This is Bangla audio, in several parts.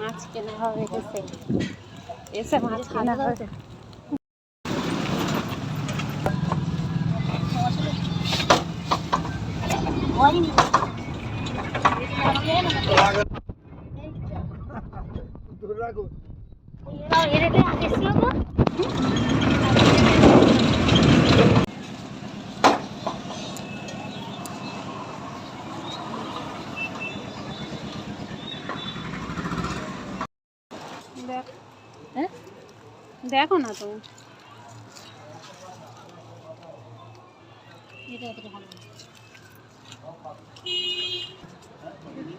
মাছ কেনা হবে এসে মাছ কেনা হবে। দেখো না তুমি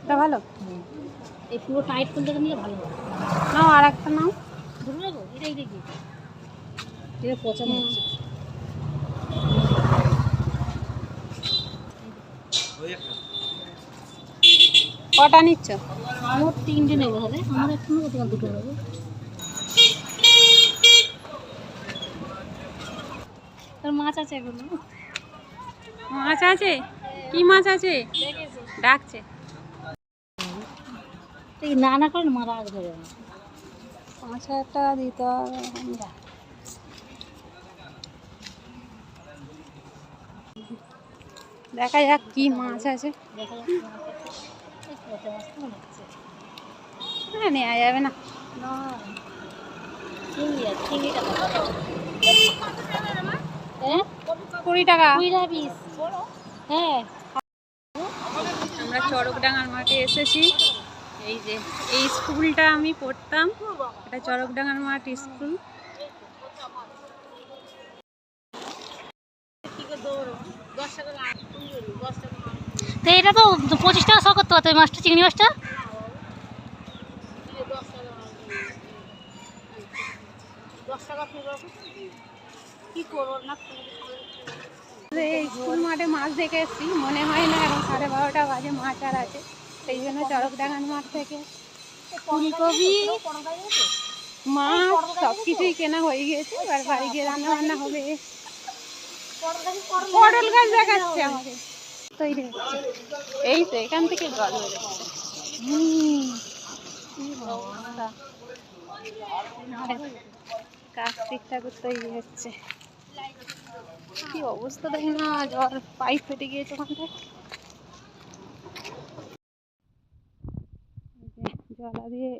এটা ভালো, এই পুরো টাইট করলে নিলে ভালো হবে। নাও আর একটা নাও, ধরে নেবো এটাই দেখি এটা পচা মাছ। কটা নিচ্ছ? আমার 3টে নেবো হবে, আমার একটা নেবো, তোমার 2টো নেবো। তোর মাছ আছে এগুলো? মাছ আছে? কি মাছ আছে? ডাকছে। না না করে মারা আগে ধরে 5,000 টাকা দিতে হবে। দেখা যাক কি মাছ আছে। দেখা যাচ্ছে পচা মাছ তো মনে হচ্ছে। হ্যাঁ, নেওয়া যাবে না। না চিংড়িটা হ্যাঁ 20 টাকা। 20 টাকা পিস। হ্যাঁ আমরা চরকডাঙ্গার মাঠে এসেছি। এই যে এই স্কুলটা আমি পড়তাম, এটা চরকডাঙ্গার মাঠ স্কুল। তো এটা তো 25 টাকা শো করতে পারতো মাছটা, চিংড়ি মাছটা। এই স্কুল মাঠে মাছ দেখে এসেছি, মনে হয় না এখন 12:30 বাজে মাছ আর আছে, সেই জন্য চরকডাঙ্গার মাঠ থেকে ফুলকপি মাছ সব কিছুই কেনা হয়ে গিয়েছে। এবার বাড়ি গিয়ে রান্না বান্না হবে। পটল গাছ দেখাচ্ছে আমাকে, তৈরি হচ্ছে। এই তো এখান থেকে জল বেরোচ্ছে। কার্তিক ঠাকুর তৈরি হচ্ছে। কি অবস্থা দেখি না, জল পাইপ ফেটে গিয়েছে ওখানটায়। জলা দিয়ে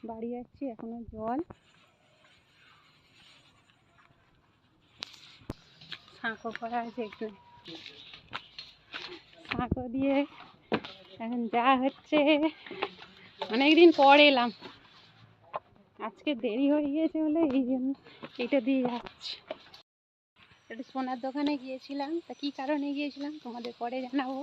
বাড়ি যাচ্ছি, এখনো জল। সাঁকো করা আছে এখানে, সাঁকো দিয়ে এখন যা হচ্ছে। অনেকদিন পর এলাম, আজকে দেরি হয়ে গিয়েছে বলে এই জন্য এটা দিয়ে যাচ্ছি। একটু সোনার দোকানে গিয়েছিলাম, তা কী কারণে গিয়েছিলাম তোমাদের পরে জানাবো।